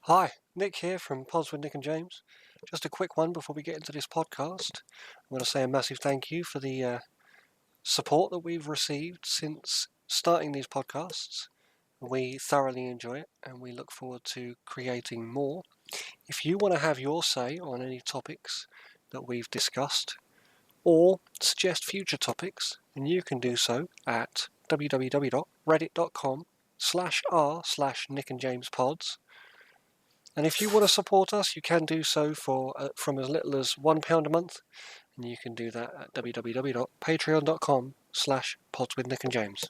Hi, Nick here from Pods with Nick and James. Just a quick one before we get into this podcast. I want to say a massive thank you for the support that we've received since starting these podcasts. We thoroughly enjoy it and we look forward to creating more. If you want to have your say on any topics that we've discussed or suggest future topics, then you can do so at www.reddit.com/r/nickandjamespods. And if you want to support us, you can do so for from as little as £1 a month, and you can do that at www.patreon.com/podswithnickandjames.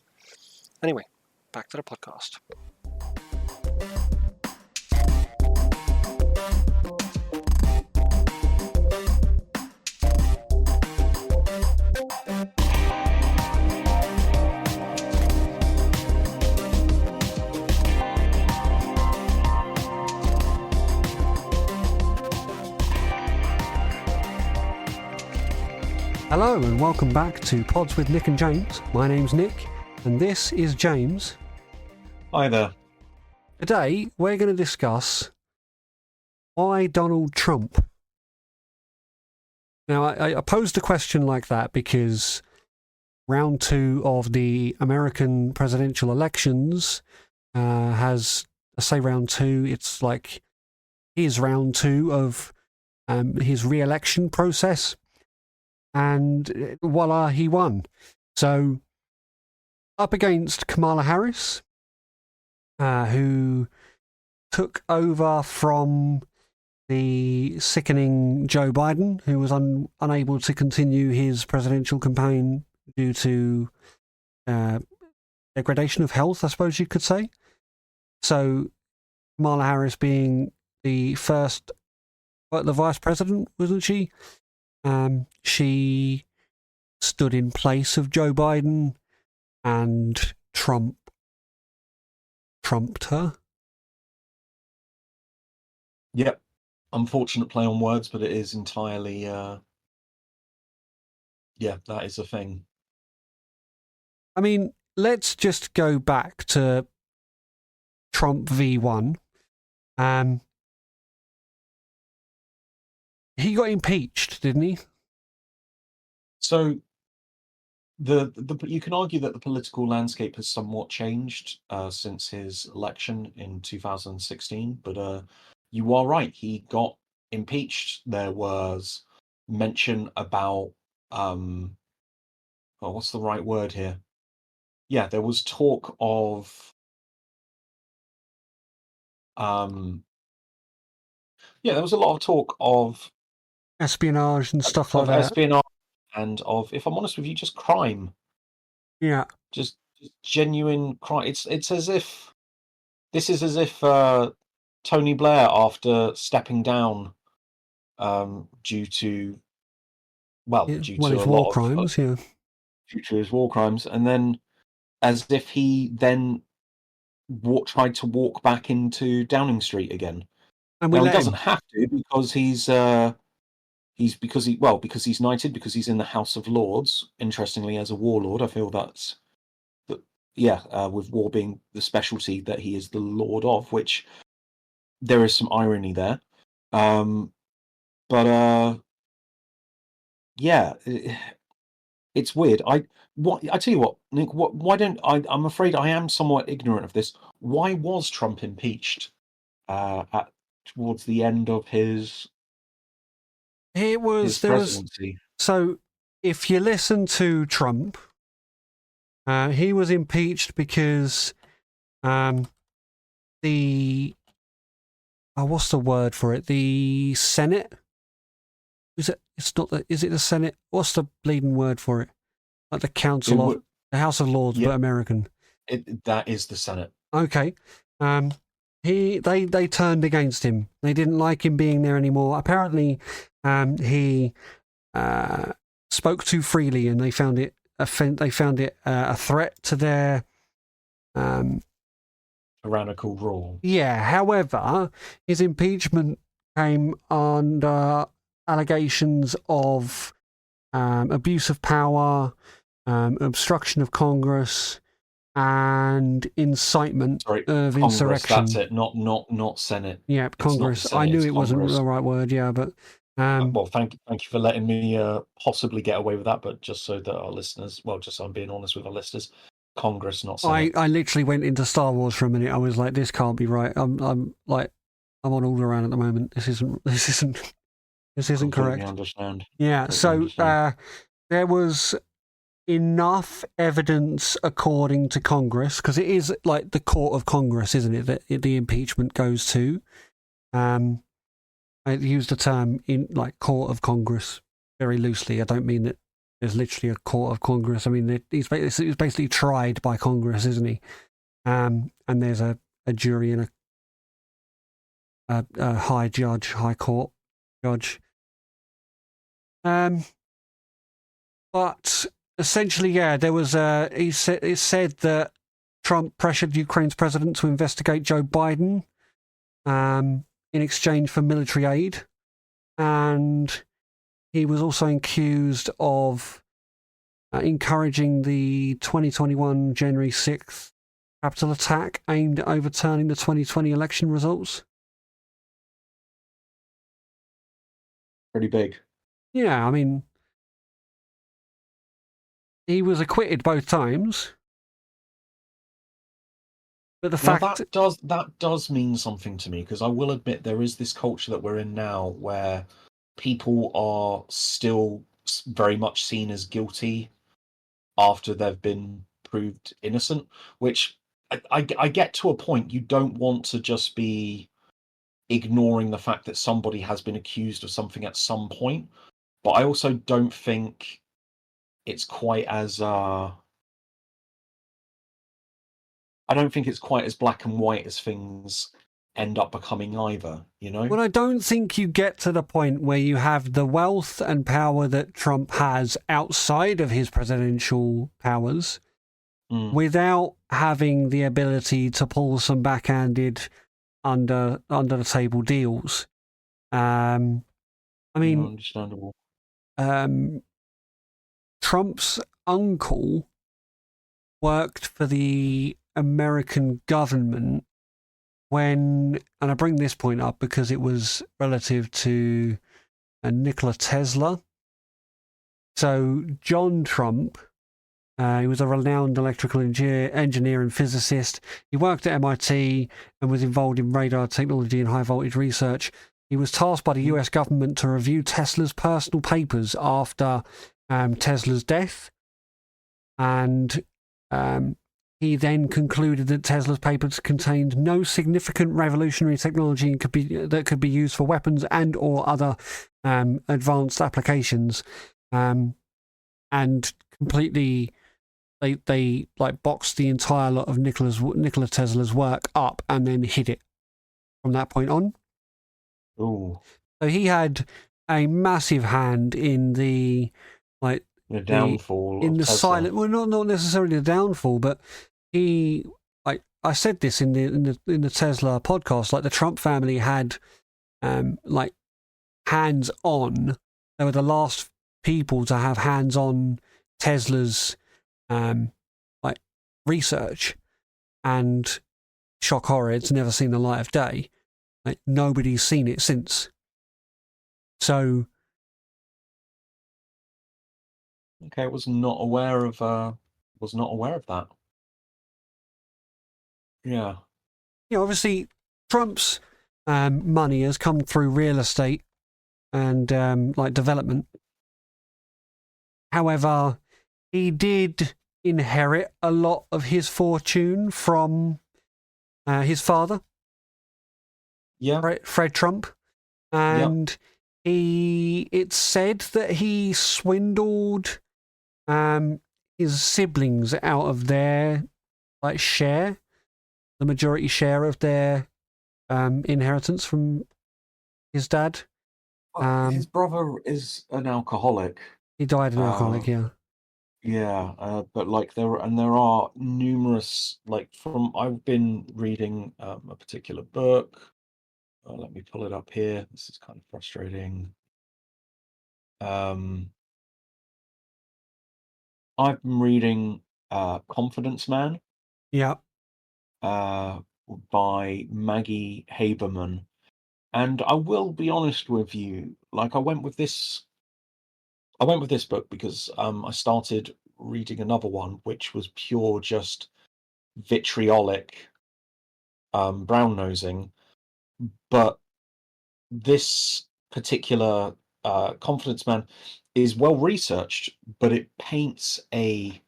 Anyway, back to the podcast. Hello and welcome back to Pods with Nick and James. My name's Nick and this is James. Hi there. Today we're going to discuss why Donald Trump. Now I posed a question like that because round 2 of the American presidential elections I say round 2, it's like his round 2 of his re-election process. And voila, he won. So, up against Kamala Harris, who took over from the sickening Joe Biden, who was unable to continue his presidential campaign due to degradation of health, I suppose you could say. So, Kamala Harris being the first, the vice president, wasn't she? She stood in place of Joe Biden and trumped her. Yep. Unfortunate play on words, but it is entirely, that is a thing. I mean, let's just go back to Trump v1. He got impeached, didn't he? So, the you can argue that the political landscape has somewhat changed since his election in 2016, but you are right. He got impeached. There was mention about what's the right word here? Yeah, there was talk of there was a lot of talk of espionage and stuff like that. Espionage and of, if I'm honest with you, just crime. Yeah. Just genuine crime. It's as if this is as if Tony Blair, after stepping down due to his war crimes, due to his war crimes, and then as if he then tried to walk back into Downing Street again. And he doesn't have to because he's knighted, because he's in the House of Lords. Interestingly, as a warlord, I feel with war being the specialty that he is the Lord of, which there is some irony there. It's weird. I tell you what, Nick. Why don't I'm afraid I am somewhat ignorant of this. Why was Trump impeached towards the end of his presidency? So, if you listen to Trump, he was impeached because what's the word for it? The Senate? Is it? It's not the. Is it the Senate? What's the bleeding word for it? Like the the House of Lords, but American. That is the Senate. Okay. They turned against him. They didn't like him being there anymore. Apparently, he spoke too freely, and they found it a threat to their tyrannical rule. Yeah. However, his impeachment came under allegations of abuse of power, obstruction of Congress, and incitement Sorry, of Congress. That's insurrection. it. Not Senate. Yeah, It's not the Congress. I Senate. knew It's it wasn't Congress. the right word. Yeah, but Well, thank you for letting me possibly get away with that. But just so that our listeners, well, just so I'm being honest with our listeners, Congress, not Senate. I literally went into Star Wars for a minute. I was like, this can't be right. I'm like, I'm on all around at the moment. This isn't Completely correct. understand. Yeah. Completely So understand. there was enough evidence, according to Congress, because it is like the court of Congress, isn't it? That the impeachment goes to. I use the term in like court of Congress very loosely. I don't mean that there's literally a court of Congress. I mean he's basically tried by Congress, isn't he? And there's a jury and a high court judge. But essentially, yeah, there was it said that Trump pressured Ukraine's president to investigate Joe Biden in exchange for military aid, and he was also accused of encouraging the 2021 January 6th Capitol attack aimed at overturning the 2020 election results. Pretty big. Yeah, I mean, he was acquitted both times. But the Now fact that does mean something to me, because I will admit there is this culture that we're in now where people are still very much seen as guilty after they've been proved innocent, which I get to a point. You don't want to just be ignoring the fact that somebody has been accused of something at some point, but I also don't think it's quite as I don't think it's quite as black and white as things end up becoming either, you know? Well, I don't think you get to the point where you have the wealth and power that Trump has outside of his presidential powers without having the ability to pull some backhanded under the table deals. I mean, Understandable. Trump's uncle worked for the American government when, and I bring this point up because it was relative to Nikola Tesla. So John Trump, he was a renowned electrical engineer and physicist. He worked at MIT and was involved in radar technology and high voltage research. He was tasked by the US government to review Tesla's personal papers after Tesla's death. And he then concluded that Tesla's papers contained no significant revolutionary technology that could be used for weapons and or other advanced applications, and completely they like boxed the entire lot of Nikola Tesla's work up and then hid it from that point on. Oh, so he had a massive hand in the downfall in of the Tesla. silent. Well, not necessarily the downfall, but he, like I said this in the Tesla podcast, like the Trump family had, like hands on. They were the last people to have hands on Tesla's, like research, and shock horror, it's never seen the light of day. Like nobody's seen it since. So. Okay, was not aware of that. Yeah. Obviously, Trump's money has come through real estate and like development. However, he did inherit a lot of his fortune from his father, Fred Trump, and it's said that he swindled his siblings out of their share, the majority share of their inheritance from his dad. His brother is an alcoholic. He died an alcoholic, yeah. Yeah, but like there are numerous, like, from I've been reading a particular book. Let me pull it up here. This is kind of frustrating. I've been reading Confidence Man. Yeah. uh, by Maggie Haberman. And I will be honest with you, like I went with this book because I started reading another one, which was pure just vitriolic brown nosing. But this particular confidence man is well researched, but it paints a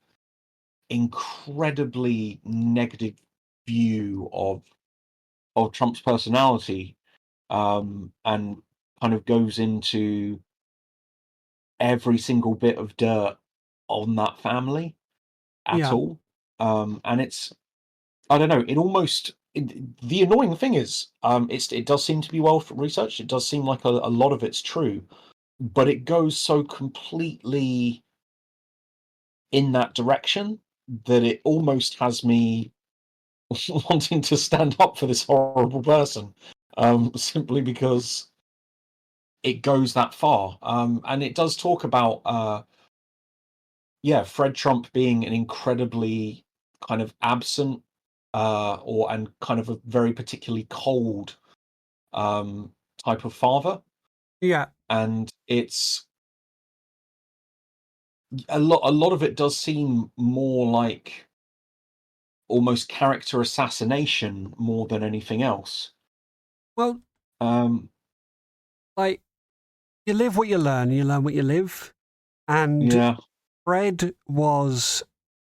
incredibly negative view of Trump's personality, and kind of goes into every single bit of dirt on that family at Yeah. all. And it's I don't know. The annoying thing is, it does seem to be well researched. It does seem like a lot of it's true, but it goes so completely in that direction that it almost has me wanting to stand up for this horrible person, simply because it goes that far. And it does talk about, yeah, Fred Trump being an incredibly kind of absent, and kind of a very particularly cold um, type of father, Yeah. and it's a lot of it does seem more like almost character assassination more than anything else. Well, Um, like, you live what you learn what you live. And yeah, Fred was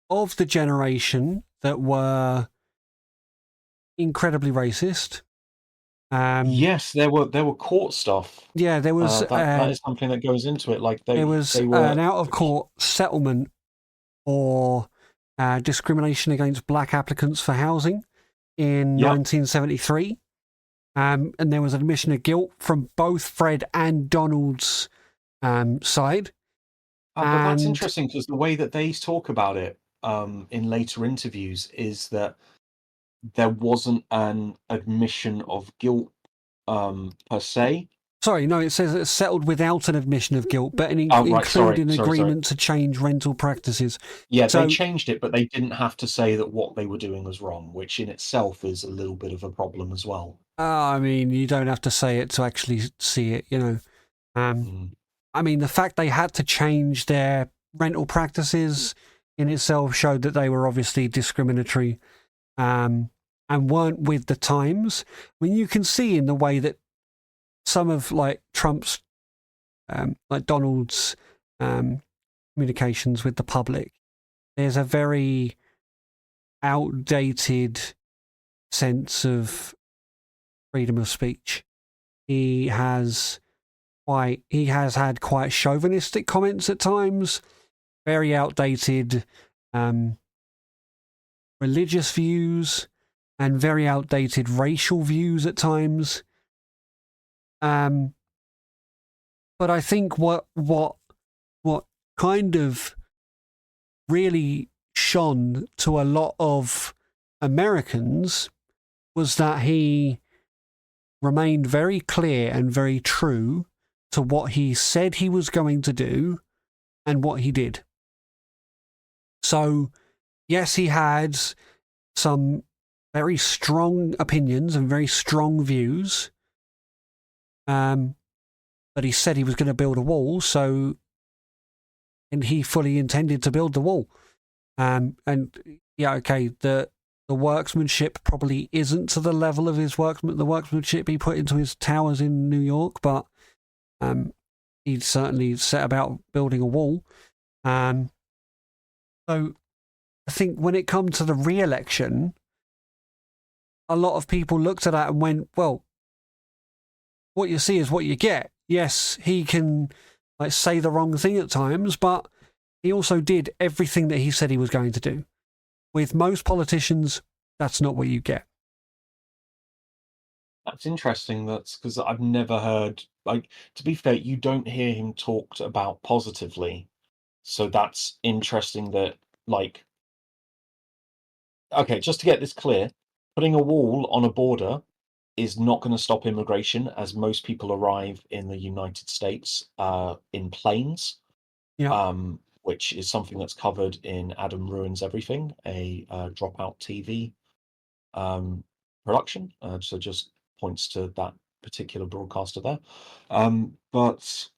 of the generation that were incredibly racist. Um, yes, there were court stuff. yeah, That is something that goes into it. Like there they was they were. an out of court settlement for discrimination against black applicants for housing in Yep. 1973. And there was admission of guilt from both Fred and Donald's side. But that's And interesting because the way that they talk about it in later interviews is that there wasn't an admission of guilt per se. sorry, no, it says it's settled without an admission of guilt, but Oh, right. include Sorry. an Sorry. Sorry. agreement to change rental practices. Yeah, they So, changed it, but they didn't have to say that what they were doing was wrong, which in itself is a little bit of a problem as well. I mean, you don't have to say it to actually see it, you know. Um, Mm. I mean, the fact they had to change their rental practices in itself showed that they were obviously discriminatory, um, and weren't with the times. I mean, you can see in the way that some of like Trump's, like Donald's, um, communications with the public, there's a very outdated sense of freedom of speech. He has he has had quite chauvinistic comments at times, very outdated um, religious views, and very outdated racial views at times. Um, but I think what kind of really shone to a lot of Americans was that he remained very clear and very true to what he said he was going to do and what he did. So, yes, he had some very strong opinions and very strong views. But he said he was going to build a wall, so and he fully intended to build the wall. And yeah, okay, the workmanship probably isn't to the level of the workmanship he put into his towers in New York, but he'd certainly set about building a wall. So I think when it comes to the re-election, a lot of people looked at that and went, well, what you see is what you get. Yes, he can like say the wrong thing at times, but he also did everything that he said he was going to do. With most politicians, that's not what you get. That's interesting. That's because I've never heard, like, to be fair, you don't hear him talked about positively. So that's interesting that, like, okay, just to get this clear, putting a wall on a border is not going to stop immigration, as most people arrive in the United States in planes. Yeah. which is something that's covered in Adam Ruins Everything, a Dropout TV production. So just points to that particular broadcaster there. But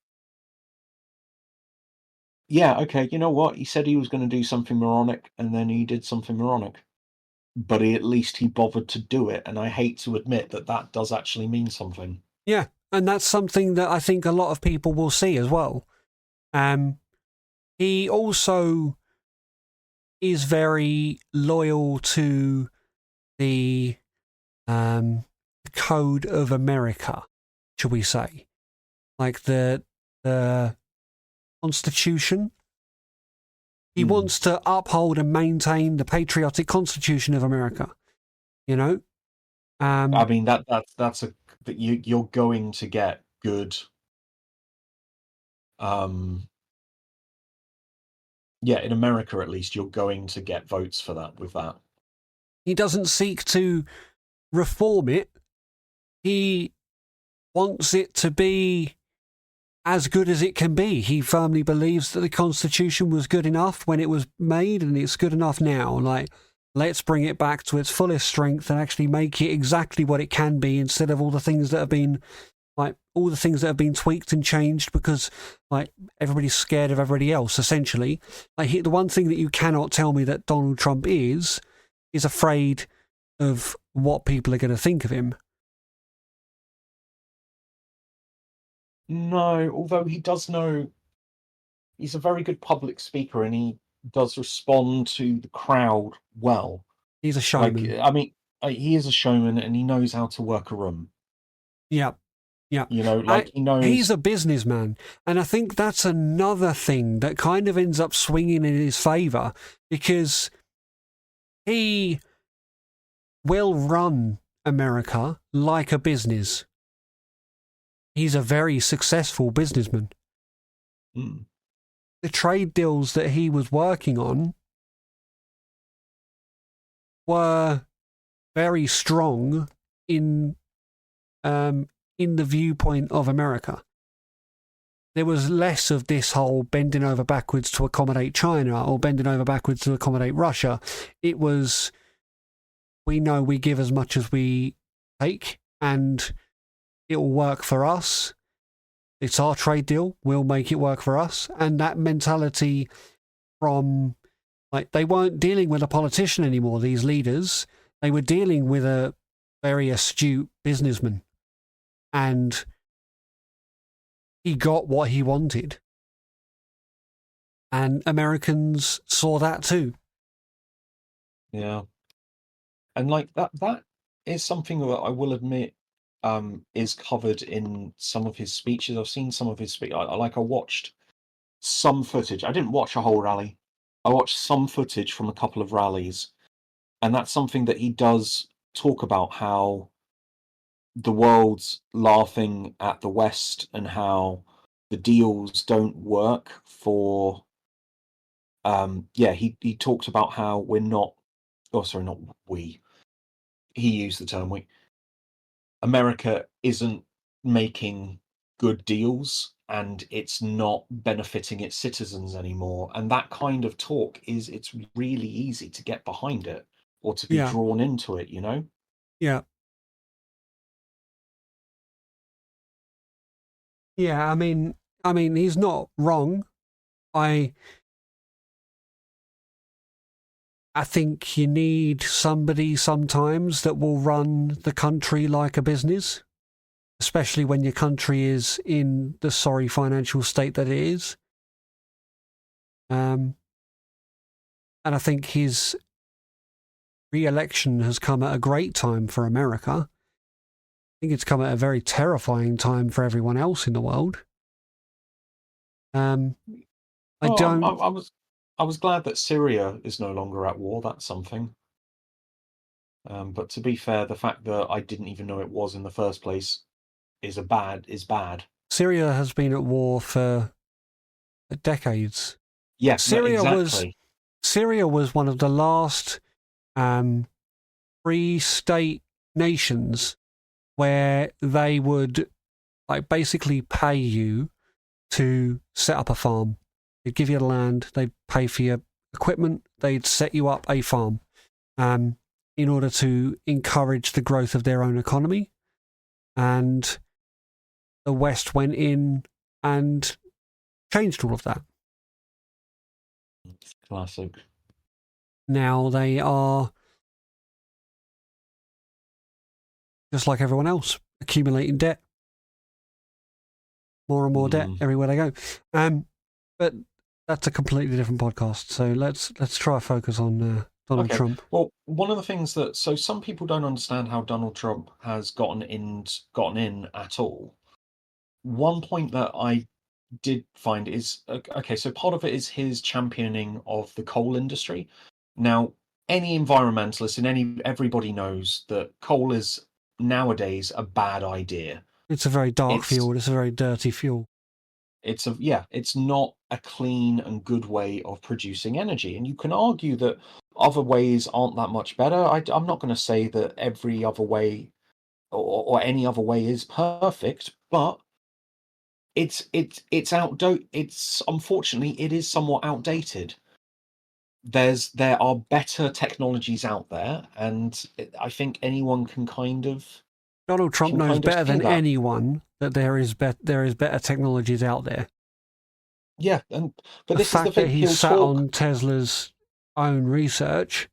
yeah, okay, you know what? He said he was going to do something moronic, and then he did something moronic. But at least he bothered to do it, and I hate to admit that that does actually mean something. Yeah, and that's something that I think a lot of people will see as well. He also is very loyal to the code of America, shall we say, like the Constitution. He wants to uphold and maintain the patriotic Constitution of America. You know, I mean that's that you're going to get good. Yeah, in America at least, you're going to get votes for that with that. He doesn't seek to reform it. He wants it to be as good as it can be. He firmly believes that the Constitution was good enough when it was made, and it's good enough now. Like, let's bring it back to its fullest strength and actually make it exactly what it can be, instead of all the things that have been tweaked and changed because like everybody's scared of everybody else. Essentially, like the one thing that you cannot tell me that Donald Trump is afraid of what people are going to think of him. No, although he does know he's a very good public speaker, and he does respond to the crowd well. He's a showman. Like, I mean, he is a showman, and he knows how to work a room. Yeah. Yeah. You know, like he knows. He's a businessman. And I think that's another thing that kind of ends up swinging in his favour, because he will run America like a business. He's a very successful businessman. The trade deals that he was working on were very strong in the viewpoint of America. There was less of this whole bending over backwards to accommodate China or bending over backwards to accommodate Russia. It was, we know we give as much as we take, and it will work for us. It's our trade deal. We'll make it work for us. And that mentality from, like, they weren't dealing with a politician anymore, these leaders. They were dealing with a very astute businessman. And he got what he wanted. And Americans saw that too. Yeah. And like that is something that I will admit is covered in some of his speeches. I've seen some of his speech. I watched some footage. I didn't watch a whole rally. I watched some footage from a couple of rallies, and that's something that he does talk about, how the world's laughing at the West and how the deals don't work for. He talked about how we're not. Oh, sorry, not we. He used the term we. America isn't making good deals, and it's not benefiting its citizens anymore. And that kind of talk it's really easy to get behind it or to be drawn into it, you know? Yeah. Yeah, I mean, he's not wrong. I think you need somebody sometimes that will run the country like a business, especially when your country is in the sorry financial state that it is. And I think his re-election has come at a great time for America. I think it's come at a very terrifying time for everyone else in the world. I was glad that Syria is no longer at war. That's something. But to be fair, the fact that I didn't even know it was in the first place is bad. Syria has been at war for decades. Yes, Syria was one of the last free state nations where they would like basically pay you to set up a farm They'd give you the land, they'd pay for your equipment, they'd set you up a farm in order to encourage the growth of their own economy. And the West went in and changed all of that. Classic. Now they are, just like everyone else, accumulating debt. More and more debt everywhere they go. But that's a completely different podcast. So let's try to focus on Donald Trump. Well, one of the things that some people don't understand how Donald Trump has gotten in at all. One point that I did find is okay. So part of it is his championing of the coal industry. Now, any environmentalist and everybody knows that coal is nowadays a bad idea. It's a very dark fuel. It's a very dirty fuel. It's not a clean and good way of producing energy. And you can argue that other ways aren't that much better. I'm not going to say that every other way or any other way is perfect, but it's unfortunately it is somewhat outdated. There are better technologies out there, and I think anyone can kind of. Donald Trump knows better than anyone that there is better technologies out there. Yeah, but this is the fact that he's sat on Tesla's own research.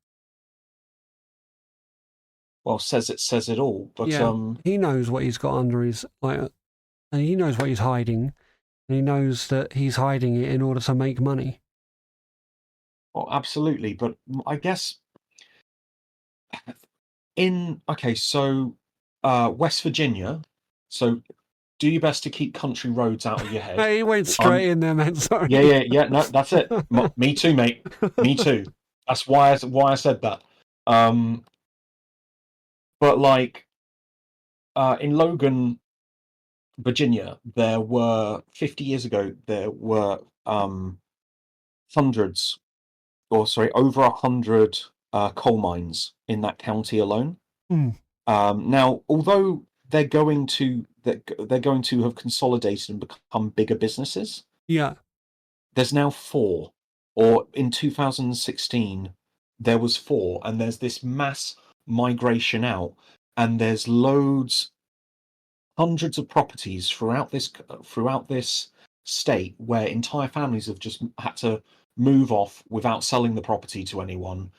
Well, says it all. But yeah, he knows what he's got under his and he knows what he's hiding, and he knows that he's hiding it in order to make money. Well, absolutely, but I guess so. West Virginia. So do your best to keep country roads out of your head. He went straight in there, man. Sorry. Yeah. No, that's it. Me too, mate. Me too. That's why I said that. But like, in Logan, Virginia, there were 50 years ago. There were over 100 coal mines in that county alone. Now, although they're going to have consolidated and become bigger businesses, there's now 4. Or in 2016, there was 4, and there's this mass migration out, and there's hundreds of properties throughout this state where entire families have just had to move off without selling the property to anyone,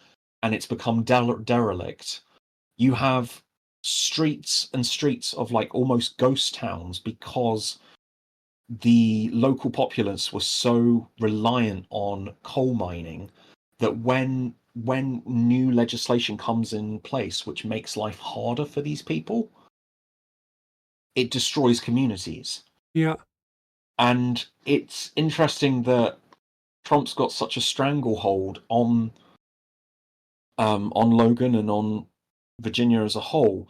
and it's become derelict. You have streets and streets of like almost ghost towns because the local populace was so reliant on coal mining that when new legislation comes in place which makes life harder for these people, it destroys communities. Yeah. And it's interesting that Trump's got such a stranglehold on Logan and on Virginia as a whole,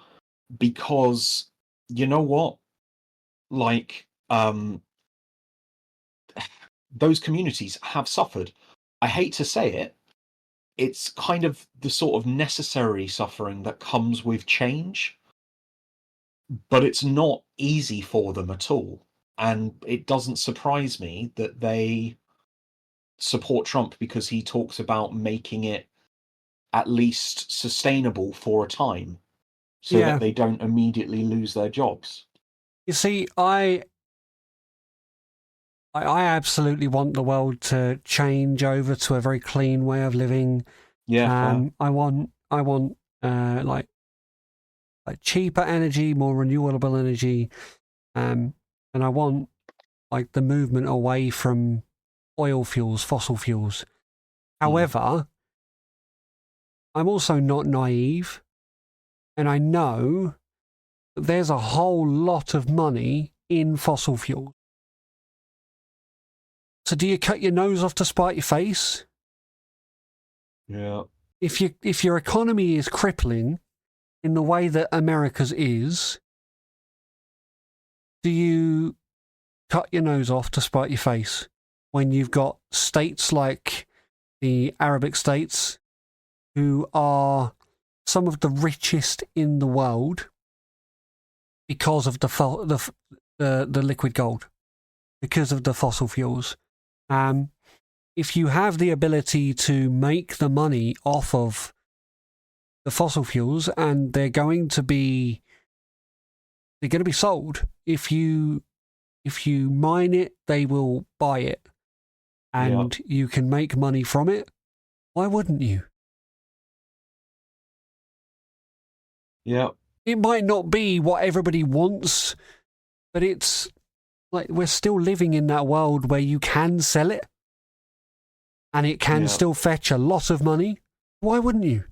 because you know what, like those communities have suffered. I hate to say it, it's kind of the sort of necessary suffering that comes with change, but it's not easy for them at all. And it doesn't surprise me that they support Trump because he talks about making it at least sustainable for a time so that they don't immediately lose their jobs. You see, I absolutely want the world to change over to a very clean way of living. Yeah. I want like cheaper energy, more renewable energy, and I want like the movement away from oil fuels, fossil fuels. However, I'm also not naive, and I know that there's a whole lot of money in fossil fuels. So do you cut your nose off to spite your face? Yeah. If your economy is crippling in the way that America's is, do you cut your nose off to spite your face when you've got states like the Arabic states who are some of the richest in the world because of the liquid gold, because of the fossil fuels? if you have the ability to make the money off of the fossil fuels, and they're going to be sold. If you mine it, they will buy it, Yeah. and you can make money from it. Why wouldn't you? Yeah. It might not be what everybody wants, but it's like we're still living in that world where you can sell it and it can Yeah. still fetch a lot of money. Why wouldn't you?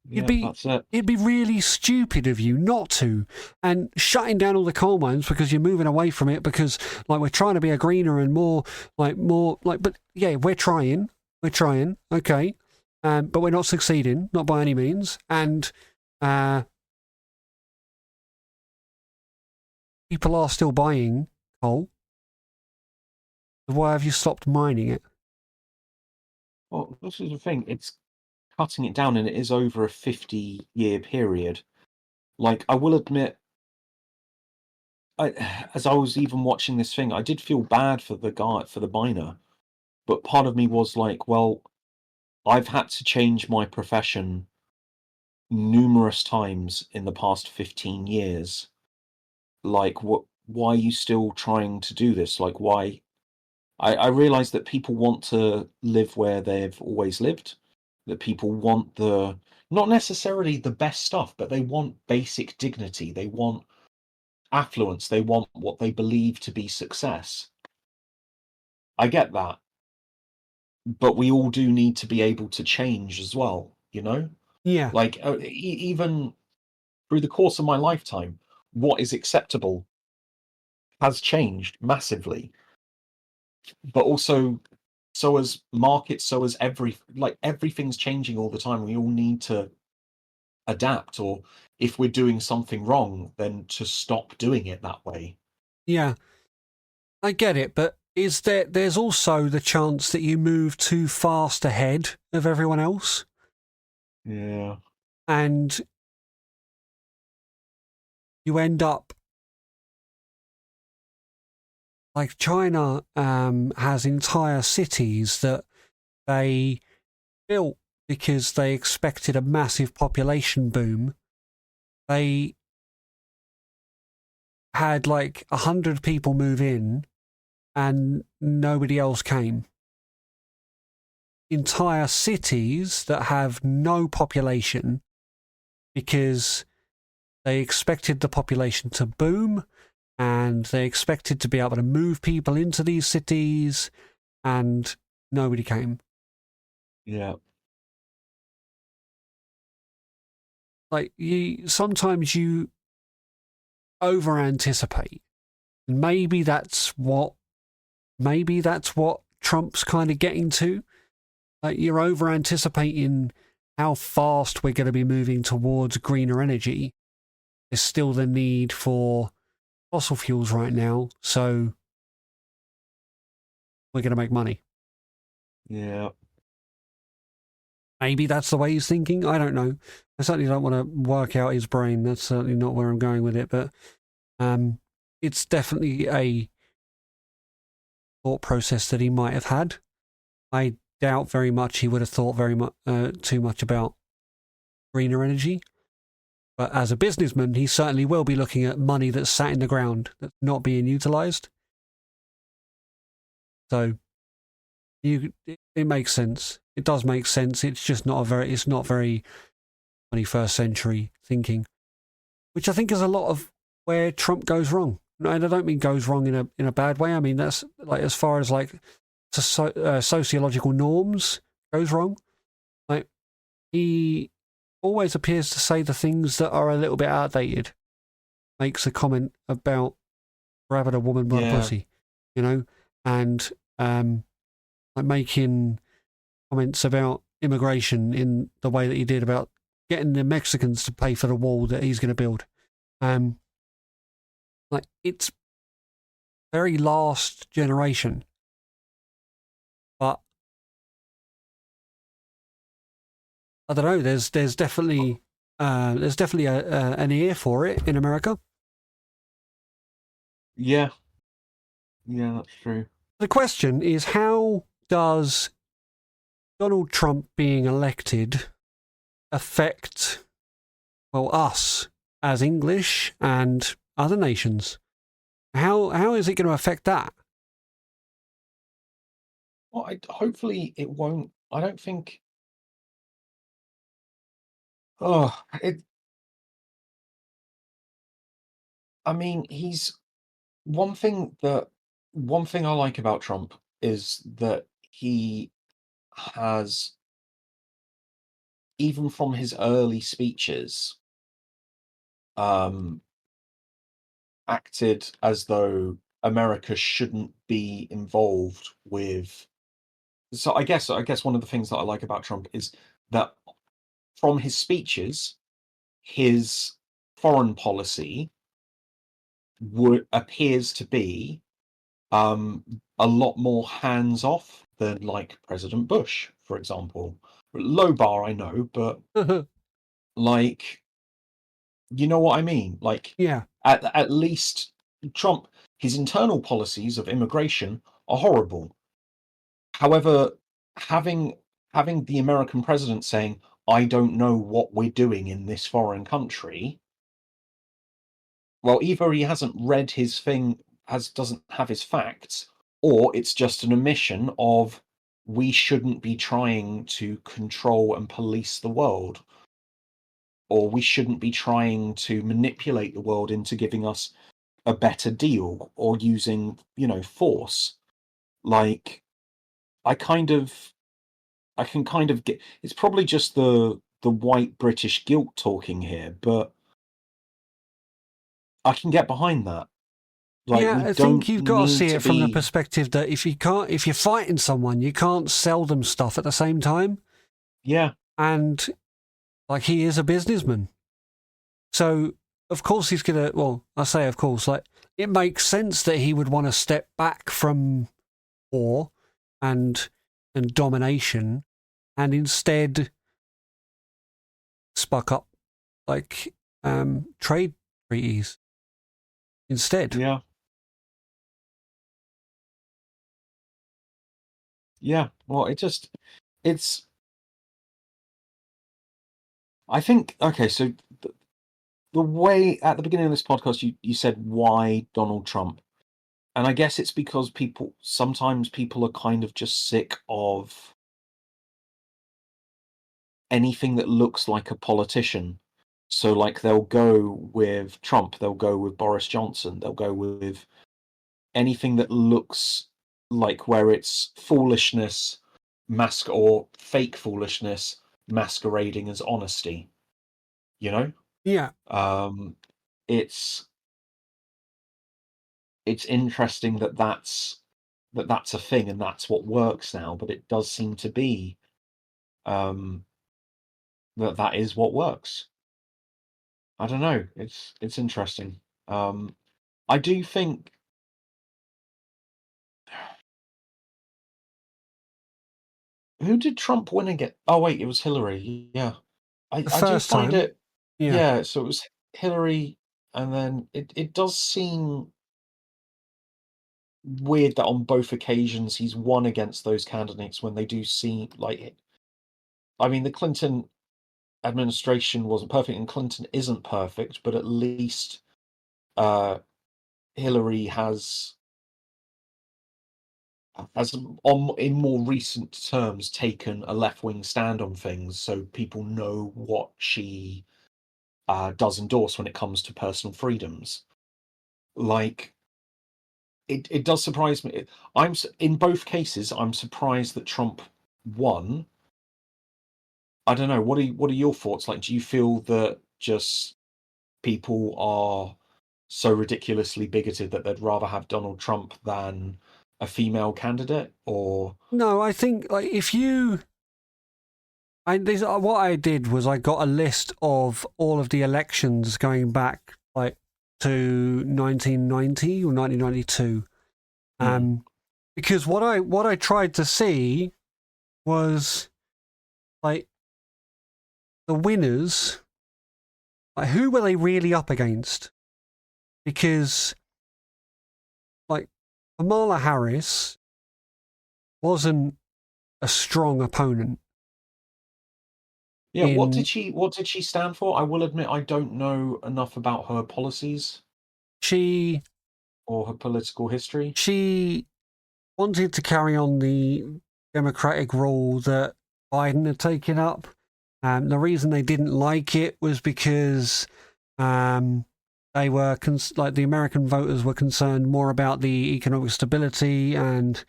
Yeah. That's it. It'd be really stupid of you not to. And shutting down all the coal mines because you're moving away from it because like we're trying to be a greener and more but yeah, we're trying, okay. But we're not succeeding, not by any means. And people are still buying coal. Why have you stopped mining it? Well, this is the thing. It's cutting it down, and it is over a 50-year period. Like, I will admit, as I was even watching this thing, I did feel bad for the guy, for the miner. But part of me was like, well, I've had to change my profession numerous times in the past 15 years. Like, why are you still trying to do this? Like, why? I realize that people want to live where they've always lived, that people want not necessarily the best stuff, but they want basic dignity. They want affluence. They want what they believe to be success. I get that. But we all do need to be able to change as well, you know? Yeah. Like, even through the course of my lifetime, what is acceptable has changed massively. But also, so as markets, so as everything's changing all the time. We all need to adapt, or if we're doing something wrong, then to stop doing it that way. Yeah. I get it, but there's also the chance that you move too fast ahead of everyone else Yeah. and you end up like China has entire cities that they built because they expected a massive population boom. They had like 100 people move in and nobody else came. Entire cities that have no population because they expected the population to boom and they expected to be able to move people into these cities and nobody came. Yeah. Like sometimes you over anticipate. And maybe that's what Trump's kind of getting to. Like you're over anticipating how fast we're going to be moving towards greener energy. There's still the need for fossil fuels right now, so we're going to make money. Yeah. Maybe that's the way he's thinking. I don't know. I certainly don't want to work out his brain. That's certainly not where I'm going with it. But it's definitely a thought process that he might have had. I doubt very much he would have thought very much too much about greener energy. But as a businessman, he certainly will be looking at money that's sat in the ground that's not being utilised. So it makes sense. It does make sense. It's just not it's not very 21st century thinking, which I think is a lot of where Trump goes wrong. And I don't mean goes wrong in a bad way. I mean that's like as far as like sociological norms goes wrong. Like he always appears to say the things that are a little bit outdated. Makes a comment about grabbing a woman by the pussy, you know, and like making comments about immigration in the way that he did about getting the Mexicans to pay for the wall that he's going to build. Like it's very last generation, but I don't know. There's definitely an ear for it in America. Yeah. Yeah, that's true. The question is, how does Donald Trump being elected affect, well, us as English and other nations? How is it going to affect that? Well, hopefully it won't. I don't think. Oh, it. I mean, he's one thing that one thing I like about Trump is that he has, even from his early speeches, um, acted as though America shouldn't be involved with. So I guess one of the things that I like about Trump is that from his speeches, his foreign policy appears to be a lot more hands off than like President Bush, for example. Low bar, I know, but like, you know what I mean? Like, Yeah. at least Trump, his internal policies of immigration are horrible. However, having having the American president saying, "I don't know what we're doing in this foreign country," well, either he hasn't read his thing, has doesn't have his facts, or it's just an admission of we shouldn't be trying to control and police the world, or we shouldn't be trying to manipulate the world into giving us a better deal or using, force. Like, I kind of I can kind of get, it's probably just the white British guilt talking here, but I can get behind that. Like, Yeah, we I think don't you've got to see need it to from the be. perspective that if you're fighting someone, you can't sell them stuff at the same time. Yeah, And like, he is a businessman. So of course he's gonna, well, I say of course, like, it makes sense that he would want to step back from war and domination and instead spark up like trade treaties instead. yeah, yeah. Well, it's, I think, okay, so the way at the beginning of this podcast, you said, why Donald Trump? And I guess it's because sometimes people are kind of just sick of anything that looks like a politician. So, like, they'll go with Trump, they'll go with Boris Johnson, they'll go with anything that looks like, where it's foolishness, or fake foolishness masquerading as honesty. You know, Yeah. um, it's it's interesting that that's a thing and that's what works now. But it does seem to be, um, that is what works. I don't know. It's interesting. Um, I do think. Who did Trump win again? Oh wait, it was Hillary. Yeah, I The I do first find time. it. Yeah. Yeah, so it was Hillary, and then it does seem weird that on both occasions he's won against those candidates when they do seem like. I mean, the Clinton administration wasn't perfect, and Clinton isn't perfect, but at least uh, Hillary has on in more recent terms taken a left wing stand on things, so people know what she does endorse when it comes to personal freedoms. Like, it does surprise me. In both cases, I'm surprised that Trump won. I don't know. What are your thoughts? Like, do you feel that just people are so ridiculously bigoted that they'd rather have Donald Trump than a female candidate? Or No, I think like if you what I did was I got a list of all of the elections going back like to 1990 or 1992. Hmm, Because what I tried to see was like the winners, like who were they really up against? Because like Kamala Harris wasn't a strong opponent. Yeah, what did she stand for? I will admit I don't know enough about her policies She or her political history. she wanted to carry on the democratic rule that Biden had taken up. The reason they didn't like it was because they were like the American voters were concerned more about the economic stability and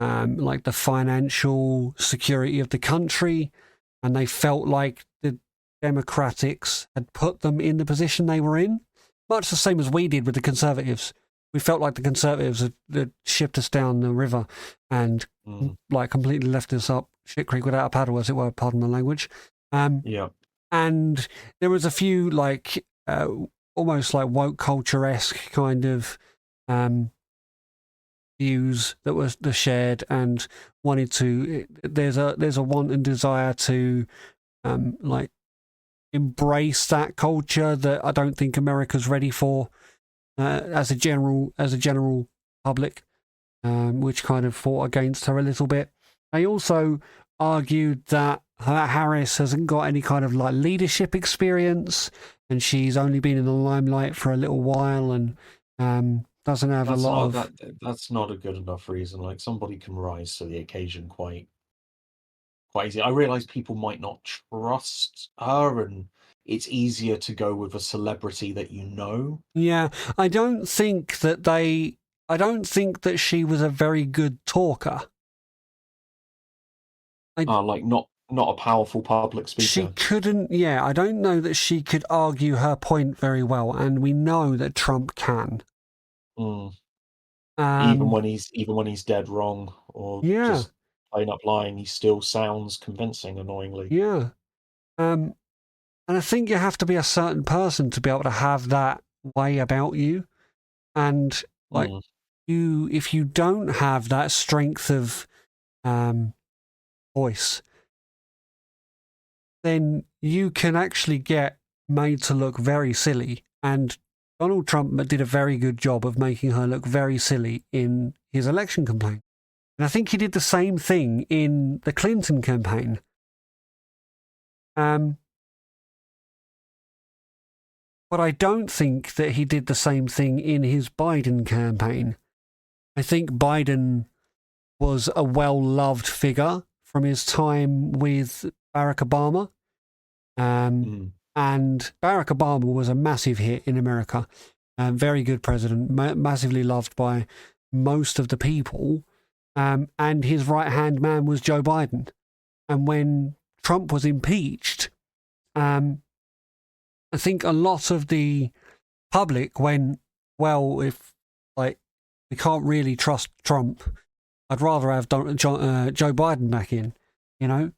like the financial security of the country, and they felt like the Democrats had put them in the position they were in, much the same as we did with the Conservatives. We felt like the Conservatives had shipped us down the river and like completely left us up shit creek without a paddle, as it were. Pardon my language. Yeah. And there was a few like almost like woke culture-esque kind of views that were shared, and wanted to. There's a want and desire to like embrace that culture that I don't think America's ready for as a general public, which kind of fought against her a little bit. They also argued that Harris hasn't got any kind of like leadership experience, and she's only been in the limelight for a little while, and doesn't have a lot of. That's not a good enough reason. Like, somebody can rise to the occasion quite easy. I realise people might not trust her, and it's easier to go with a celebrity that you know. Yeah, I don't think that she was a very good talker. Like not a powerful public speaker. She couldn't. Yeah, I don't know that she could argue her point very well, and we know that Trump can. Even when he's dead wrong, or Yeah. just plain up lying, he still sounds convincing, annoyingly. Yeah. And I think you have to be a certain person to be able to have that way about you. And like if you don't have that strength of voice, then you can actually get made to look very silly. And Donald Trump did a very good job of making her look very silly in his election campaign. And I think he did the same thing in the Clinton campaign. But I don't think that he did the same thing in his Biden campaign. I think Biden was a well-loved figure from his time with Barack Obama. And Barack Obama was a massive hit in America. Very good president, massively loved by most of the people. And his right-hand man was Joe Biden. And when Trump was impeached, I think a lot of the public went, well, if like we can't really trust Trump, I'd rather have Joe Biden back in, you know?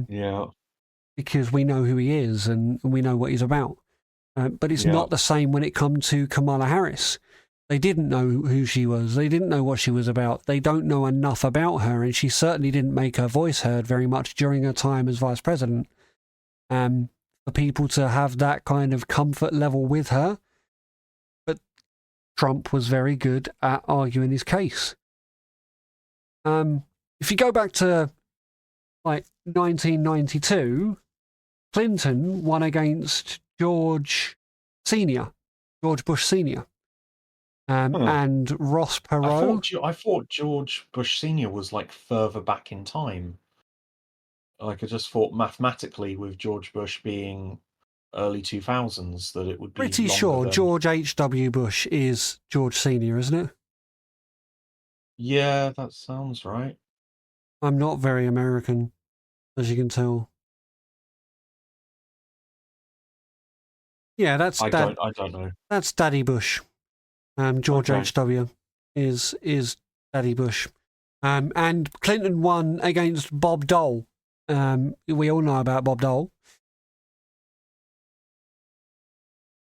Yeah. Because we know who he is and we know what he's about. But it's not the same when it comes to Kamala Harris. They didn't know who she was. They didn't know what she was about. They don't know enough about her, and she certainly didn't make her voice heard very much during her time as vice president. For people to have that kind of comfort level with her. But Trump was very good at arguing his case. If you go back to like 1992, Clinton won against George Bush Sr. And Ross Perot. I thought George Bush Sr. was like further back in time. Like, I just thought mathematically, with George Bush being early 2000s, that it would be pretty sure than... George H.W. Bush is George Sr., isn't it? Yeah, that sounds right. I'm not very American, as you can tell. Yeah, that's I don't know. That's Daddy Bush. George H.W. is Daddy Bush. And Clinton won against Bob Dole. We all know about Bob Dole.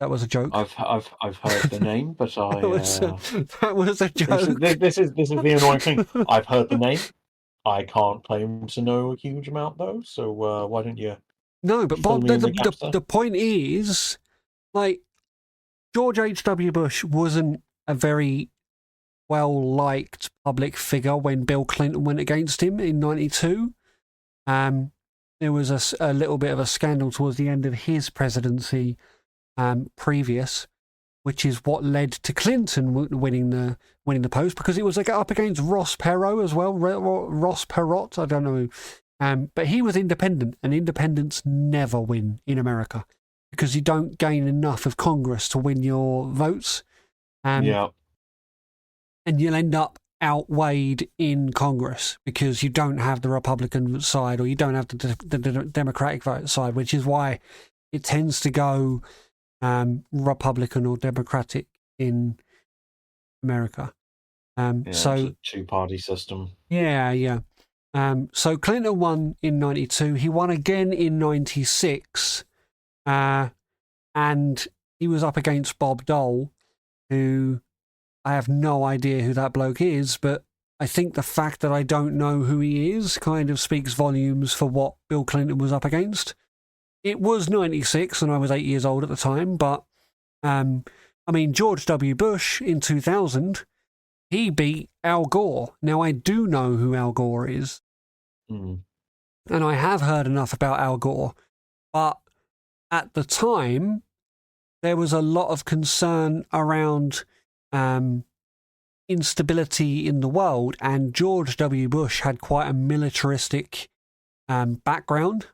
That was a joke. I've heard the name, but that was a joke. This is the annoying thing. I've heard the name. I can't claim to know a huge amount though. So why don't you? No, but Bob. The point is, like, George H.W. Bush wasn't a very well-liked public figure when Bill Clinton went against him in 92. There was a little bit of a scandal towards the end of his presidency previous, which is what led to Clinton winning the post, because it was up against Ross Perot as well. Ross Perot, I don't know. But he was independent, and independents never win in America because you don't gain enough of Congress to win your votes. Yeah. And you'll end up outweighed in Congress because you don't have the Republican side, or you don't have the Democratic side, which is why it tends to go Republican or Democratic in America. So it's a two-party system. Yeah. So Clinton won in 92. He won again in 96. And he was up against Bob Dole, who I have no idea who that bloke is, but I think the fact that I don't know who he is kind of speaks volumes for what Bill Clinton was up against. It was 96 and I was 8 years old at the time, but George W. Bush in 2000, he beat Al Gore. Now, I do know who Al Gore is, and I have heard enough about Al Gore, but at the time, there was a lot of concern around instability in the world, and George W. Bush had quite a militaristic background,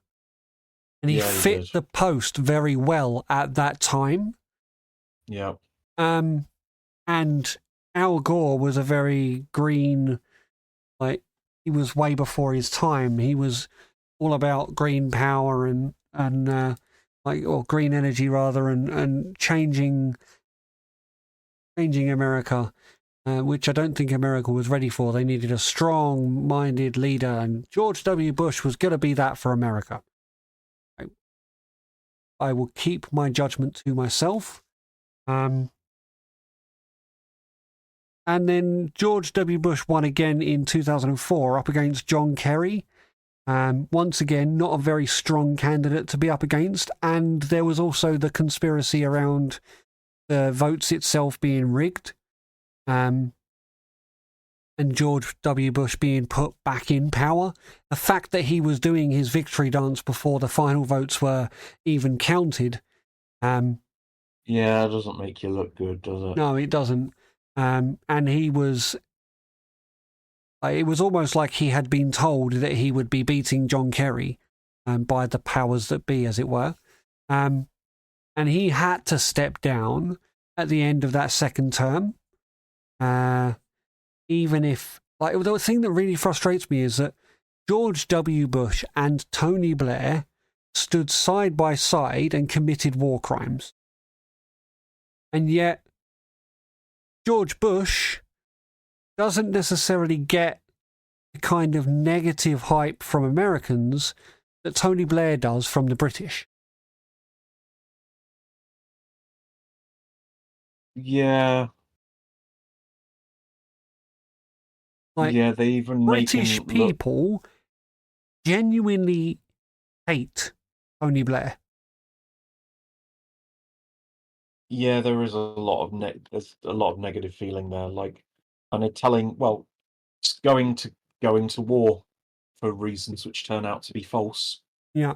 and he fit the post very well at that time. Yeah. And Al Gore was a very green, he was way before his time. He was all about green power and or green energy rather, and changing America, which I don't think America was ready for. They needed a strong-minded leader, and George W. Bush was going to be that for America. I will keep my judgment to myself. And then George W. Bush won again in 2004 up against John Kerry. Once again, not a very strong candidate to be up against. And there was also the conspiracy around the votes itself being rigged. And George W. Bush being put back in power. The fact that he was doing his victory dance before the final votes were even counted. Yeah, it doesn't make you look good, does it? No, it doesn't. And he was... it was almost like he had been told that he would be beating John Kerry by the powers that be, as it were. And he had to step down at the end of that second term. Even if... the thing that really frustrates me is that George W. Bush and Tony Blair stood side by side and committed war crimes. And yet, George Bush doesn't necessarily get the kind of negative hype from Americans that Tony Blair does from the British. Yeah. They even British people genuinely hate Tony Blair. Yeah, there is there's a lot of negative feeling there. And they're going to war for reasons which turn out to be false. Yeah.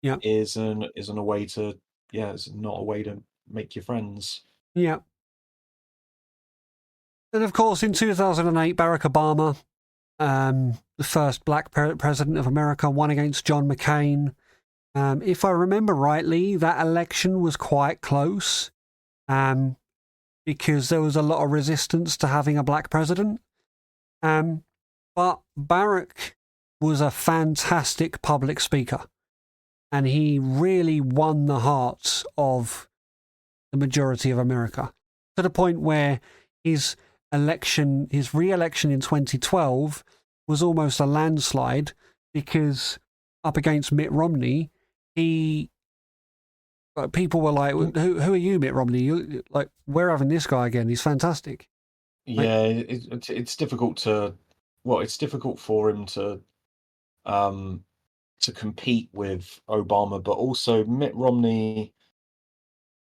Isn't a way to it's not a way to make your friends. Yeah. And of course, in 2008, Barack Obama, the first black president of America, won against John McCain. If I remember rightly, that election was quite close, because there was a lot of resistance to having a black president. But Barack was a fantastic public speaker, and he really won the hearts of the majority of America, to the point where his re-election in 2012 was almost a landslide, because up against Mitt Romney, people were like, who are you, Mitt Romney? We're having this guy again. He's fantastic. Yeah, it's difficult it's difficult for him to compete with Obama, but also Mitt Romney,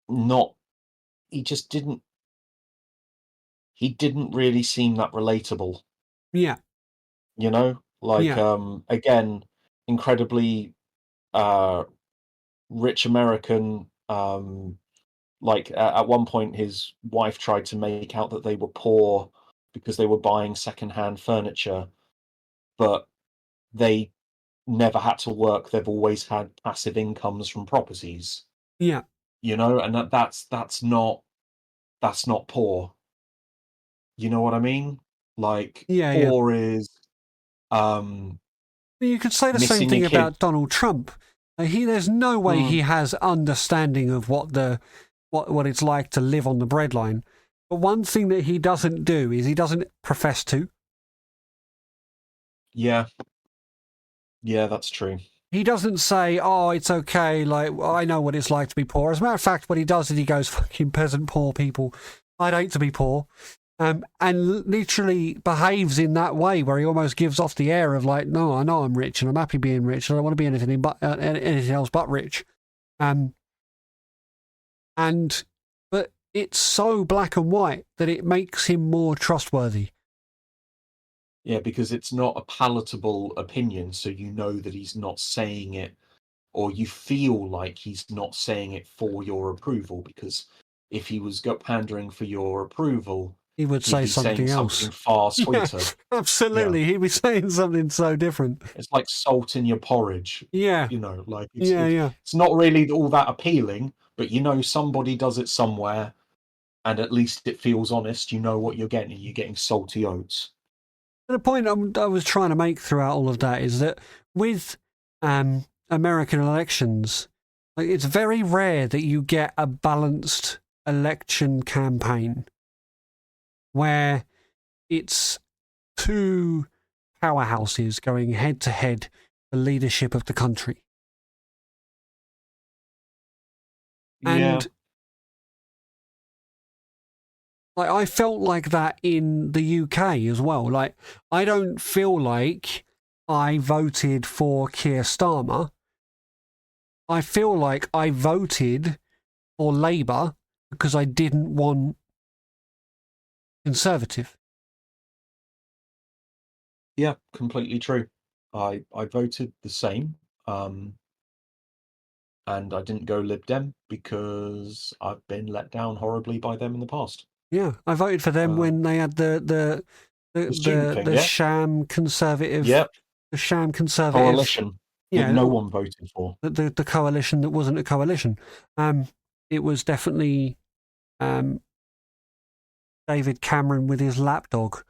he just didn't he didn't really seem that relatable. Yeah. You know, like Yeah. again, incredibly uh, rich American. Like at one point, his wife tried to make out that they were poor because they were buying secondhand furniture, but they never had to work. They've always had passive incomes from properties, Yeah. you know, and that's not poor. You know what I mean? Like Yeah. Yeah. poor is um You could say the same missing a thing kid. about Donald Trump. There's no way he Mm, has understanding of what it's like to live on the breadline. But one thing that he doesn't do is he doesn't profess to. yeah, yeah, that's true. He doesn't say, "Oh, it's okay. Like I know what it's like to be poor." As a matter of fact, what he does is he goes, "Fucking peasant poor people. I'd hate to be poor." And literally behaves in that way where he almost gives off the air of like, "No, I know I'm rich and I'm happy being rich and I don't want to be anything else but rich." Um, and but it's so black and white that it makes him more trustworthy. Yeah, because it's not a palatable opinion, so you know that he's not saying it, or you feel like he's not saying it for your approval. Because if he was pandering for your approval, He would he'd say be saying something something else. far Yeah, sweeter. Yeah, absolutely. He'd be saying something so different. it's like salt in your porridge. Yeah, You know, like yeah, yeah. it's not really all that appealing, but you know somebody does it somewhere, and at least it feels honest. You know what you're getting. You're getting salty oats. The point I was trying to make throughout all of that is that with American elections, like, it's very rare that you get a balanced election campaign where it's two powerhouses going head to head for leadership of the country. Yeah, And like I felt like that in the UK as well. Like I don't feel like I voted for Keir Starmer. I feel like I voted for Labour because I didn't want Conservative. yeah, completely true. I voted the same. Um, and I didn't go Lib Dem because I've been let down horribly by them in the past. Yeah, I voted for them Uh, when they had the student thing, yeah, sham Conservative, yep, the sham Conservative. coalition that Yeah, no one voted for. the coalition that wasn't a coalition. Um, it was definitely um David Cameron with his lapdog.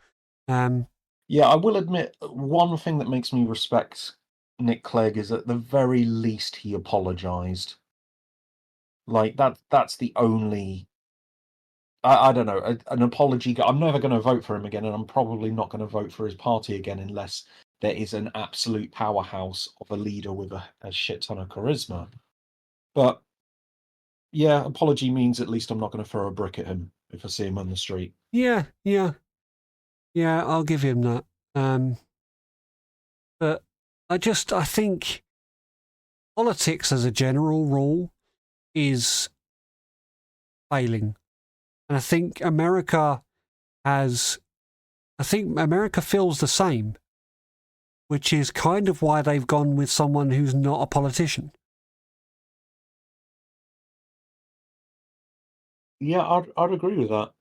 Um, Yeah, I will admit one thing that makes me respect Nick Clegg is at the very least he apologized. Like that's the only I don't know, an apology. I'm never going to vote for him again, and I'm probably not going to vote for his party again unless there is an absolute powerhouse of a leader with a shit ton of charisma. But yeah, apology means at least I'm not going to throw a brick at him if I see him on the street. yeah, yeah, yeah. I'll give him that. Um, but I think politics as a general rule is failing. And has, I think America feels the same, which is kind of why they've gone with someone who's not a politician. Yeah, I'd agree with that.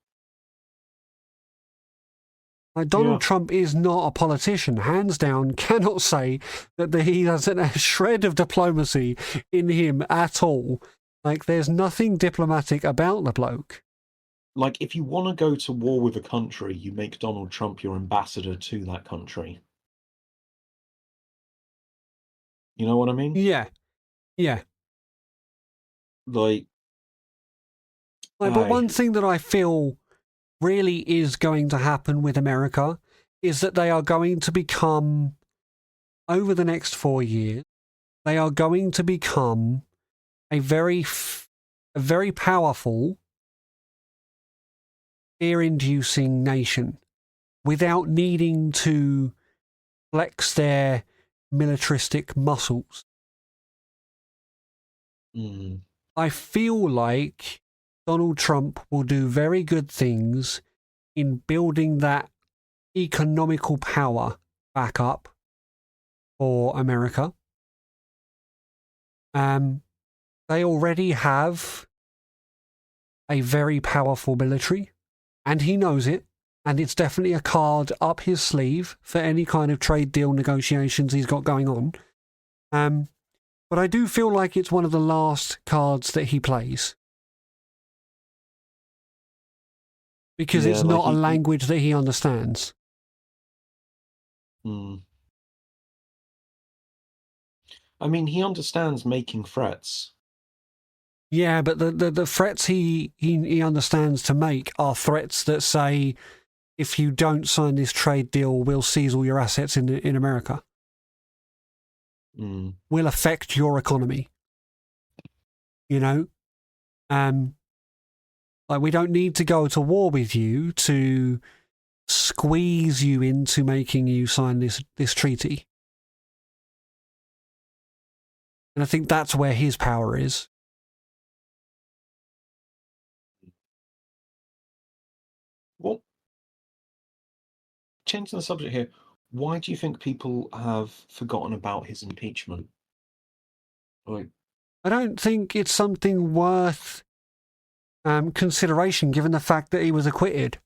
Like Yeah, Donald Trump is not a politician, hands down, cannot say that he has a shred of diplomacy in him at all. Like, there's nothing diplomatic about the bloke. like if you want to go to war with a country, you make Donald Trump your ambassador to that country. You know what I mean? Yeah, yeah. Like, Like, but I one thing that I feel really is going to happen with America is that they are going to become, over the next 4 years, they are going to become a a very powerful, fear-inducing nation without needing to flex their militaristic muscles. mm, I feel like Donald Trump will do very good things in building that economical power back up for America. They already have a very powerful military, and he knows it, and it's definitely a card up his sleeve for any kind of trade deal negotiations he's got going on. But I do feel like it's one of the last cards that he plays. Because it's not a language that he understands. I mean, he understands making threats. Yeah, but the threats he understands to make are threats that say, if you don't sign this trade deal, we'll seize all your assets in America. Will affect your economy. You know? Like, we don't need to go to war with you to squeeze you into making you sign this treaty. And I think that's where his power is. Well, changing the subject here, why do you think people have forgotten about his impeachment? Like, I don't think it's something worth consideration given the fact that he was acquitted.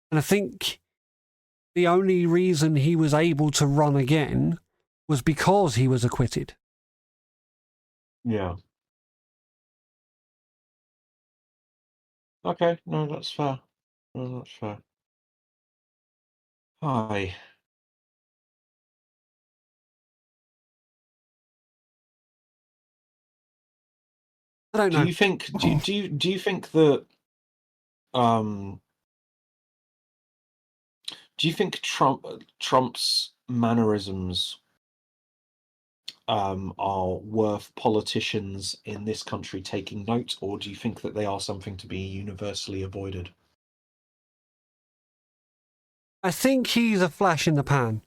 And I think the only reason he was able to run again was because he was acquitted. Yeah. Okay, no, that's fair. No, that's fair. Hi. I don't know. Do you think do you think that do you think Trump's mannerisms are worth politicians in this country taking note, or do you think that they are something to be universally avoided? I think he's a flash in the pan.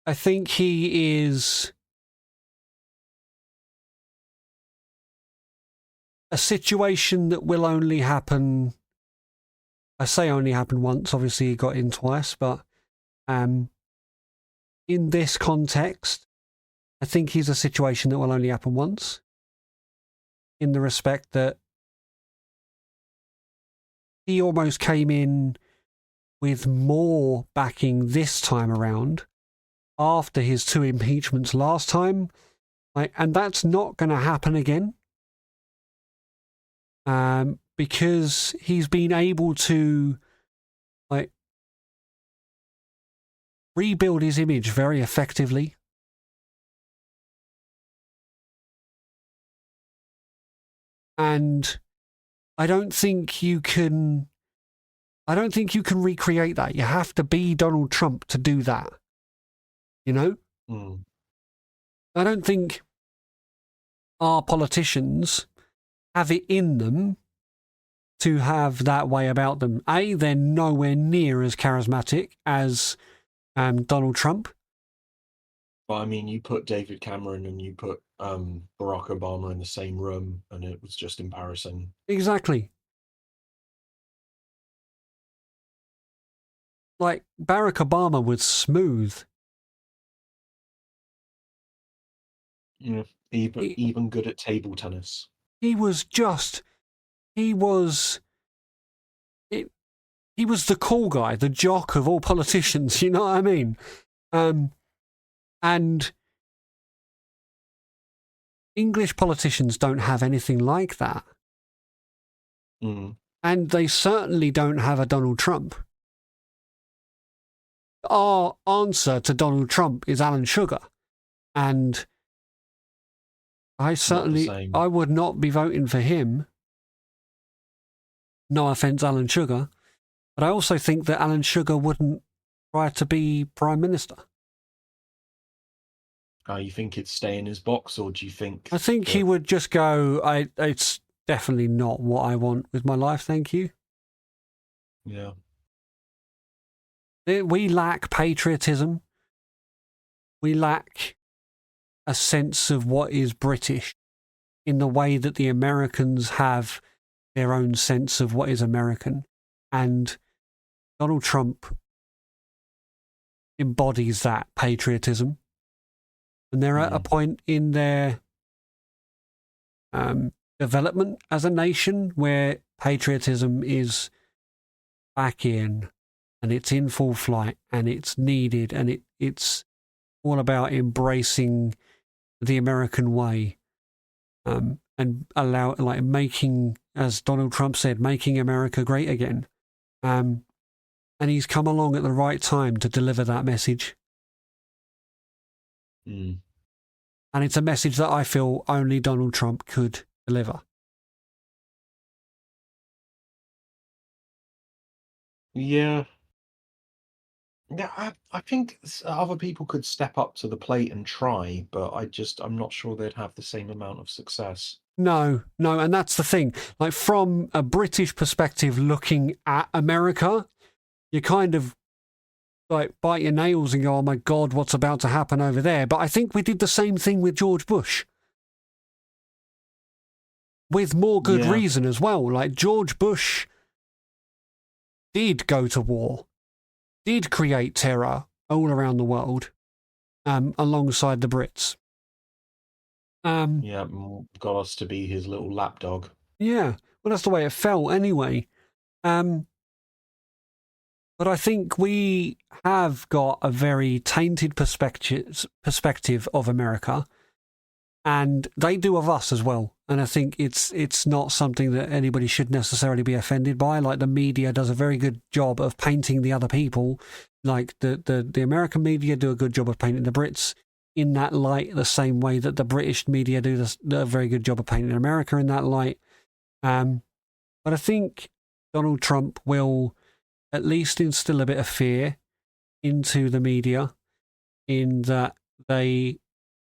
I think he is a situation that will only happen. I say only happen once. Obviously, he got in twice, but in this context, I think he's a situation that will only happen once. In the respect that he almost came in with more backing this time around after his 2 impeachments last time, and that's not going to happen again. Because he's been able to rebuild his image very effectively. And I don't think you can recreate that. You have to be Donald Trump to do that. You know? I don't think our politicians have it in them to have that way about them. A, they're nowhere near as charismatic as Donald Trump. But I mean, you put David Cameron and you put Barack Obama in the same room, and it was just embarrassing. Exactly. Like, Barack Obama was smooth. Yeah, even good at table tennis. He was the cool guy, the jock of all politicians, you know what I mean? And English politicians don't have anything like that. And they certainly don't have a Donald Trump. Our answer to Donald Trump is Alan Sugar. And I would not be voting for him. No offence, Alan Sugar. But I also think that Alan Sugar wouldn't try to be Prime Minister. You think he'd stay in his box, or do you think... I think he would just go, it's definitely not what I want with my life, thank you. Yeah. We lack patriotism. We lack a sense of what is British in the way that the Americans have their own sense of what is American. And Donald Trump embodies that patriotism. And they're at a point in their development as a nation where patriotism is back in and it's in full flight and it's needed and it's all about embracing the American way, and making, as Donald Trump said, making America great again. And he's come along at the right time to deliver that message. Mm. And it's a message that I feel only Donald Trump could deliver. Yeah. Yeah, I think other people could step up to the plate and try, but I'm not sure they'd have the same amount of success. No, and that's the thing. Like, from a British perspective looking at America, you kind of like bite your nails and go, oh my God, what's about to happen over there? But I think we did the same thing with George Bush. With more good Yeah. reason as well. Like, George Bush did go to war, did create terror all around the world, alongside the Brits. Yeah, got us to be his little lapdog. Yeah, well, that's the way it felt anyway. But I think we have got a very tainted perspective of America, and they do of us as well. And I think it's not something that anybody should necessarily be offended by. Like, the media does a very good job of painting the other people. Like, the American media do a good job of painting the Brits in that light, the same way that the British media do a very good job of painting America in that light. But I think Donald Trump will at least instill a bit of fear into the media, in that they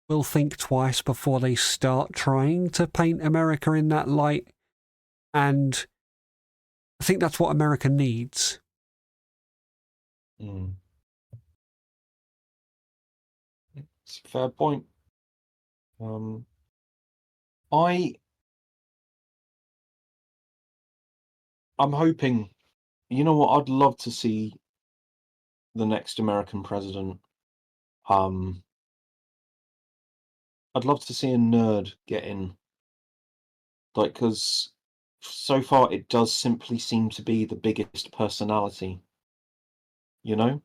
will think twice before they start trying to paint America in that light. And I think that's what America needs. Mm. It's a fair point. I'm hoping, you know what, I'd love to see the next American president. I'd love to see a nerd get in, like, because so far it does simply seem to be the biggest personality, you know?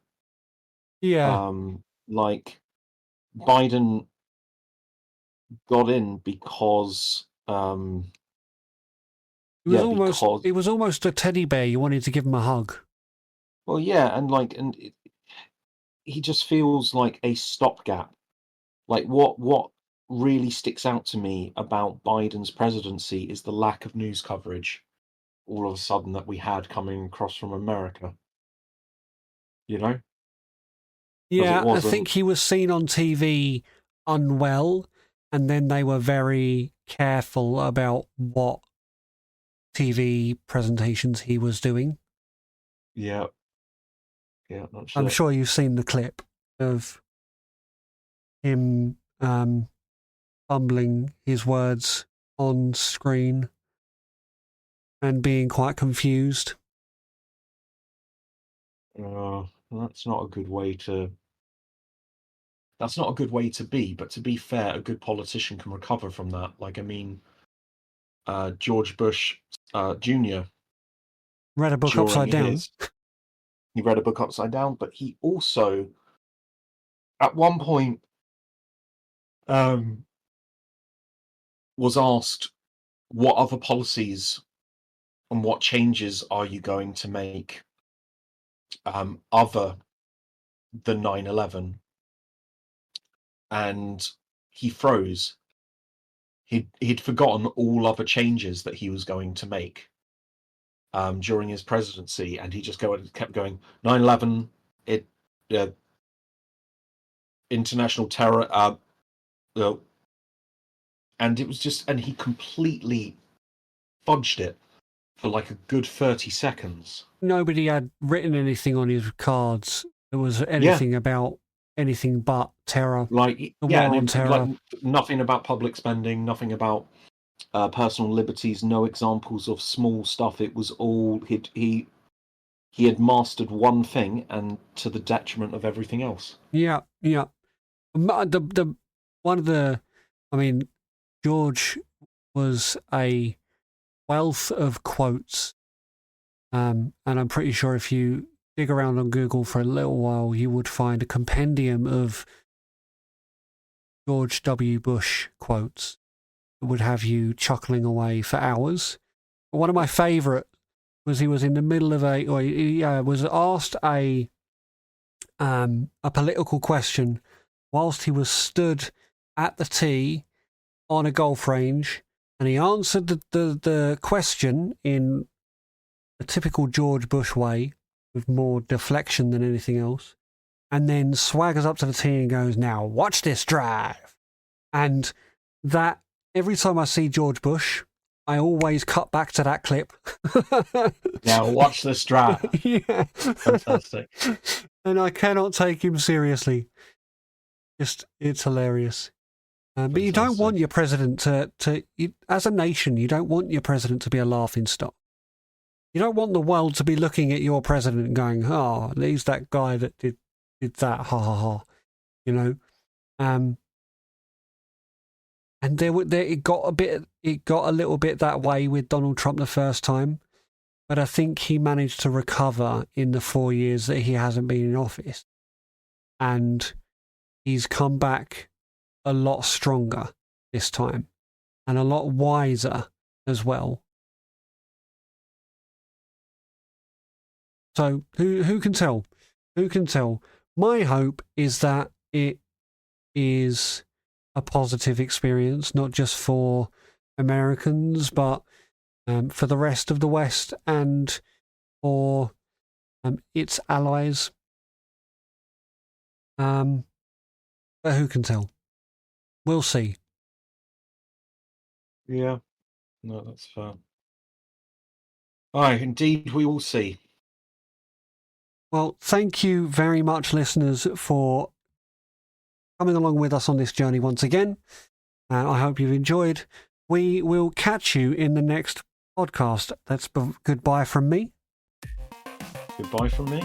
Yeah, Like, Biden got in because, yeah, because, it was almost a teddy bear. You wanted to give him a hug. well, yeah, and like, he just feels like a stopgap. Like, what really sticks out to me about Biden's presidency is the lack of news coverage all of a sudden that we had coming across from America, you know? Because it Yeah, I think wasn't, he was seen on TV unwell, and then they were very careful about what TV presentations he was doing. yeah, yeah, that's I'm it. sure you've seen the clip of him fumbling his words on screen and being quite confused. That's not a good way to. That's not a good way to be. But to be fair, a good politician can recover from that. Like, I mean, George Bush, Jr. Read a book during upside down. his, he read a book upside down, but he also, at one point, um, was asked, "What other policies and what changes are you going to make, other than 9/11?" And he froze. He'd forgotten all other changes that he was going to make, during his presidency, and he just kept going 9/11, it, uh, international terror, uh, and it was just, and he completely fudged it for like a good 30 seconds. Nobody had written anything on his cards that was Yeah, anything about anything but terror, like, the yeah, war and on like, terror. nothing about public spending, nothing about, personal liberties, no examples of small stuff. It was all he he had mastered one thing, and to the detriment of everything else. Yeah, yeah. The one of the, I mean, George was a wealth of quotes, and I'm pretty sure if you dig around on Google for a little while, you would find a compendium of George W. Bush quotes that would have you chuckling away for hours. But one of my favourite was he was in the middle of or he was asked a political question whilst he was stood at the tee on a golf range, and he answered the question in a typical George Bush way, with more deflection than anything else, and then swaggers up to the tee and goes, "Now watch this drive." And that, every time I see George Bush, I always cut back to that clip. Now watch this drive. Yeah. Fantastic. And I cannot take him seriously. It's hilarious. But you don't want your president as a nation, you don't want your president to be a laughing stock. You don't want the world to be looking at your president and going, "Oh, he's that guy that did that, ha ha ha," you know. And it got a little bit that way with Donald Trump the first time, but I think he managed to recover in the 4 years that he hasn't been in office, and he's come back a lot stronger this time, and a lot wiser as well. So who can tell? Who can tell? My hope is that it is a positive experience, not just for Americans, but for the rest of the West and for its allies. But who can tell? We'll see. Yeah, no, that's fair. Aye, indeed, we will see. Well, thank you very much, listeners, for coming along with us on this journey once again. I hope you've enjoyed. We will catch you in the next podcast. That's goodbye from me. Goodbye from me.